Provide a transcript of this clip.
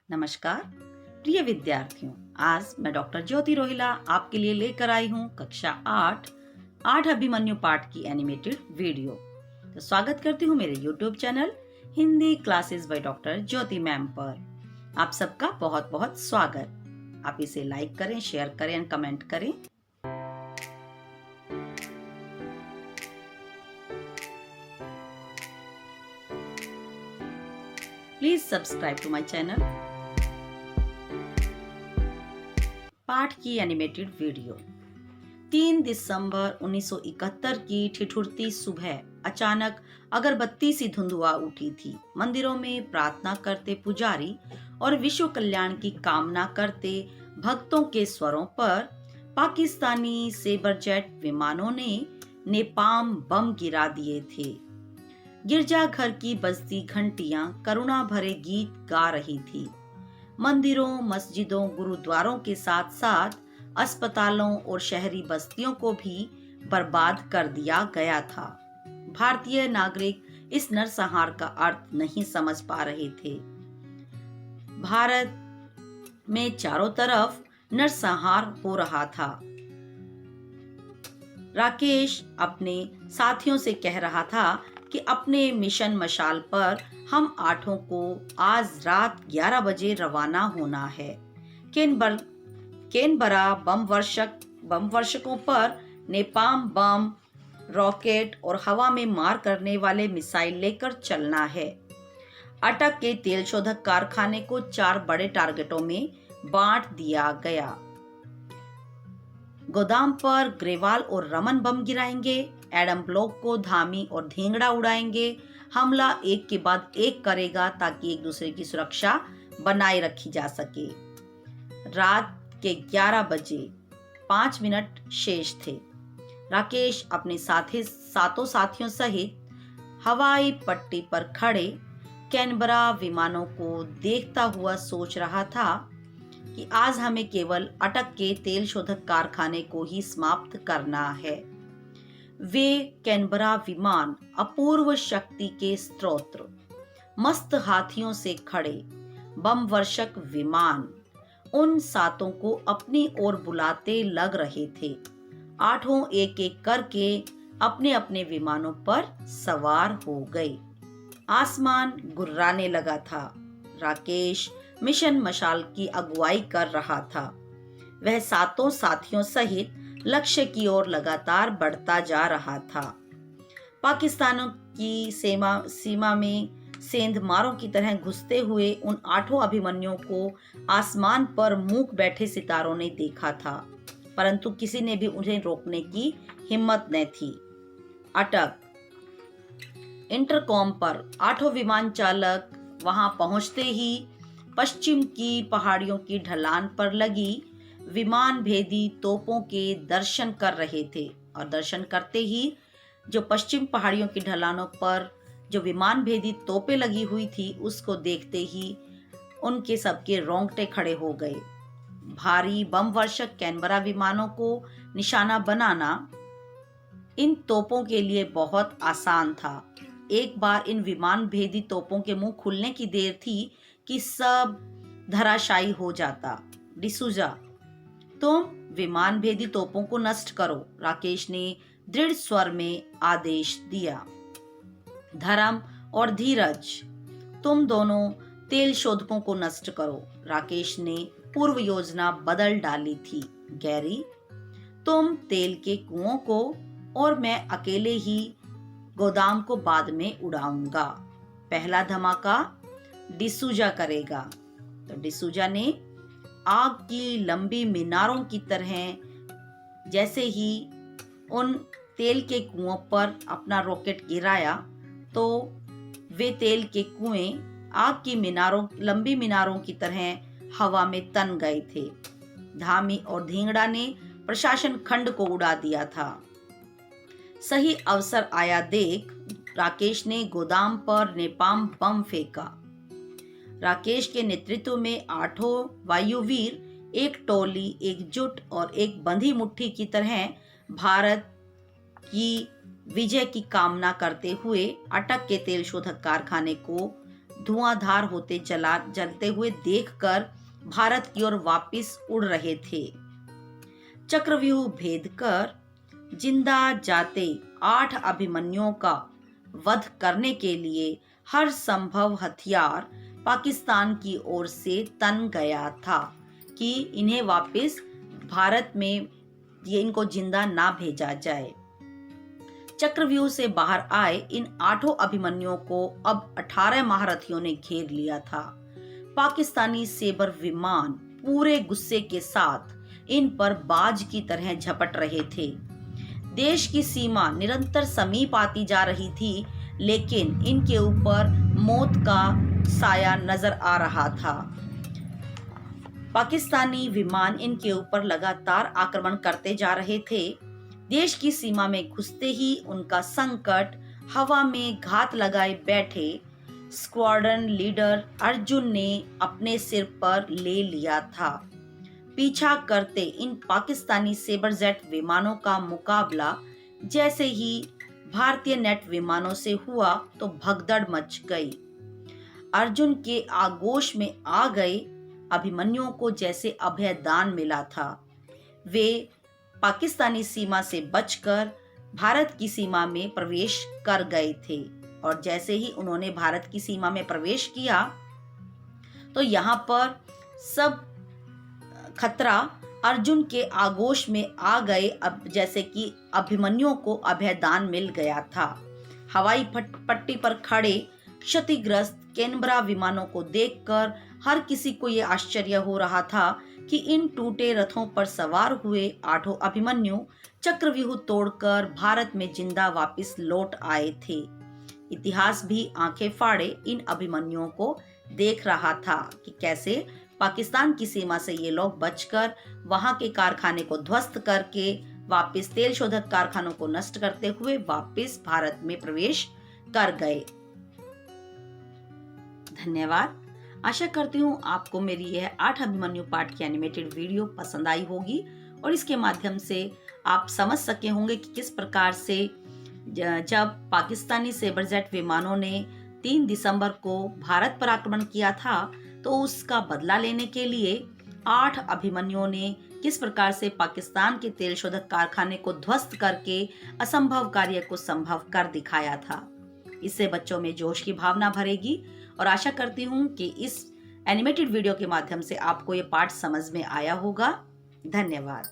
नमस्कार प्रिय विद्यार्थियों। आज मैं डॉक्टर ज्योति रोहिला आपके लिए लेकर आई हूँ कक्षा 8 अभिमन्यु पाठ की एनिमेटेड वीडियो। तो स्वागत करती हूँ मेरे YouTube channel Hindi classes by doctor Jyoti ma'am पर। आप सबका बहुत बहुत स्वागत। आप इसे लाइक करें, शेयर करें एंड कमेंट करें। Please subscribe to my channel. पाठ की एनिमेटेड वीडियो। 3 दिसंबर 1971 की ठिठुरती सुबह अचानक अगरबत्ती सी धुंधुआ उठी थी। मंदिरों में प्रार्थना करते पुजारी और विश्व कल्याण की कामना करते भक्तों के स्वरों पर पाकिस्तानी सेबरजेट विमानों ने नेपाम बम गिरा दिए थे। गिरजाघर की बजती घंटियां करुणा भरे गीत गा रही थी। मंदिरों, मस्जिदों, गुरुद्वारों के साथ साथ अस्पतालों और शहरी बस्तियों को भी बर्बाद कर दिया गया था। भारतीय नागरिक इस नरसंहार का अर्थ नहीं समझ पा रहे थे। भारत में चारों तरफ नरसंहार हो रहा था। राकेश अपने साथियों से कह रहा था कि अपने मिशन मशाल पर हम आठों को आज रात 11 बजे रवाना होना है। केनबरा बम वर्षकों पर नेपाम बम, रॉकेट और हवा में मार करने वाले मिसाइल लेकर चलना है। अटक के तेल शोधक कारखाने को 4 बड़े टारगेटों में बांट दिया गया। गोदाम पर ग्रेवाल और रमन बम गिराएंगे। एडम ब्लॉक को धामी और धिंगड़ा उड़ाएंगे। हमला एक के बाद एक करेगा ताकि एक दूसरे की सुरक्षा बनाए रखी जा सके। रात के 11 बजे 5 मिनट शेष थे। राकेश अपने सातों साथियों सहित हवाई पट्टी पर खड़े कैनबरा विमानों को देखता हुआ सोच रहा था कि आज हमें केवल अटक के तेल शोधक कारखाने को ही समाप्त करना है। वे कैनबरा विमान अपूर्व शक्ति के स्रोत, मस्त हाथियों से खड़े बम वर्षक विमान उन सातों को अपनी ओर बुलाते लग रहे थे। आठों एक एक करके अपने अपने विमानों पर सवार हो गए। आसमान गुर्राने लगा था। राकेश मिशन मशाल की अगुवाई कर रहा था। वह सातों साथियों सहित लक्ष्य की ओर लगातार बढ़ता जा रहा था। पाकिस्तान की सीमा में सेंधमारों की तरह घुसते हुए उन आठों अभिमन्युओं को आसमान पर मूक बैठे सितारों ने देखा था, परंतु किसी ने भी उन्हें रोकने की हिम्मत न थी। अटक इंटरकॉम पर आठों विमान चालक वहां पहुंचते ही पश्चिम की पहाड़ियों की ढलान पर लगी विमान भेदी तोपों के दर्शन कर रहे थे। और दर्शन करते ही जो पश्चिम पहाड़ियों की ढलानों पर जो विमान भेदी तोपें लगी हुई थी, उसको देखते ही उनके सबके रोंगटे खड़े हो गए। भारी बम वर्षक कैनबरा विमानों को निशाना बनाना इन तोपों के लिए बहुत आसान था। एक बार इन विमान भेदी तोपों के मुंह खुलने की देर थी कि सब धराशायी हो जाता। डिसूजा, तुम विमान भेदी तोपों को नष्ट करो, राकेश ने दृढ़ स्वर में आदेश दिया। धर्म और धीरज, तुम दोनों तेल शोधकों को नष्ट करो, राकेश ने पूर्व योजना बदल डाली थी। गैरी, तुम तेल के कुओं को और मैं अकेले ही गोदाम को बाद में उड़ाऊंगा। पहला धमाका डिसूजा करेगा। तो डिसूजा ने आग की लंबी मीनारों की तरह जैसे ही उन तेल के कुओं पर अपना रॉकेट गिराया तो वे तेल के कुएं आग की लंबी मीनारों की तरह हवा में तन गए थे। धामी और धिंगड़ा ने प्रशासन खंड को उड़ा दिया था। सही अवसर आया देख राकेश ने गोदाम पर नेपाम बम फेंका। राकेश के नेतृत्व में आठों वायुवीर एक टोली, एकजुट और एक बंधी मुट्ठी की तरह भारत की विजय की कामना करते हुए अटक के तेल शोधक कारखाने को धुआंधार होते जलते हुए देखकर भारत की ओर वापस उड़ रहे थे। चक्रव्यूह भेद कर जिंदा जाते 8 अभिमन्युओं का वध करने के लिए हर संभव हथियार पाकिस्तान की ओर से तन गया था कि इन्हें वापस भारत में इनको जिंदा ना भेजा जाए। चक्रव्यूह से बाहर आए इन 8 अभिमन्युओं को अब 18 महारथियों ने घेर लिया था। पाकिस्तानी सेबर विमान पूरे गुस्से के साथ इन पर बाज की तरह झपट रहे थे। देश की सीमा निरंतर समीप आती जा रही थी, लेकिन इनके ऊपर मौत का साया नजर आ रहा था। पाकिस्तानी विमान इनके ऊपर लगातार आक्रमण करते जा रहे थे। देश की सीमा में घुसते ही उनका संकट हवा में घात लगाए बैठे स्क्वाड्रन लीडर अर्जुन ने अपने सिर पर ले लिया था। पीछा करते इन पाकिस्तानी सेबर जेट विमानों का मुकाबला जैसे ही भारतीय नेट विमानों से हुआ तो भगदड़ मच गई। अर्जुन के आगोश में आ गए अभिमन्युओं को जैसे अभयदान मिला था। वे पाकिस्तानी सीमा से बचकर भारत की सीमा में प्रवेश कर गए थे और जैसे ही उन्होंने भारत की सीमा में प्रवेश किया तो यहाँ पर सब खतरा अर्जुन के आगोश में आ गए। अब जैसे कि अभिमन्युओं को अभयदान मिल गया था। हवाई पट्टी पर खड़े क्षतिग्रस्त कैनबरा विमानों को देखकर हर किसी को ये आश्चर्य हो रहा था कि इन टूटे रथों पर सवार हुए 8 अभिमन्यु चक्रव्यूह तोड़कर भारत में जिंदा वापस लौट आए थे। इतिहास भी आंखें फाड़े इन अभिमन्युओं को देख रहा था कि कैसे पाकिस्तान की सीमा से ये लोग बचकर वहां के कारखाने को ध्वस्त करके वापस तेल शोधक कारखानों को नष्ट करते हुए वापस भारत में प्रवेश कर गए। धन्यवाद। आशा करती हूँ आपको मेरी यह 8 अभिमन्यु पाठ की एनिमेटेड वीडियो पसंद आई होगी और इसके माध्यम से आप समझ सके होंगे कि किस प्रकार से जब पाकिस्तानी सेबर जेट विमानों ने 3 दिसंबर को भारत पर आक्रमण किया था तो उसका बदला लेने के लिए 8 अभिमन्युओं ने किस प्रकार से पाकिस्तान के तेल शोधक कारखाने को ध्वस्त करके असंभव कार्य को संभव कर दिखाया था। इससे बच्चों में जोश की भावना भरेगी और आशा करती हूँ कि इस एनिमेटेड वीडियो के माध्यम से आपको ये पाठ समझ में आया होगा। धन्यवाद।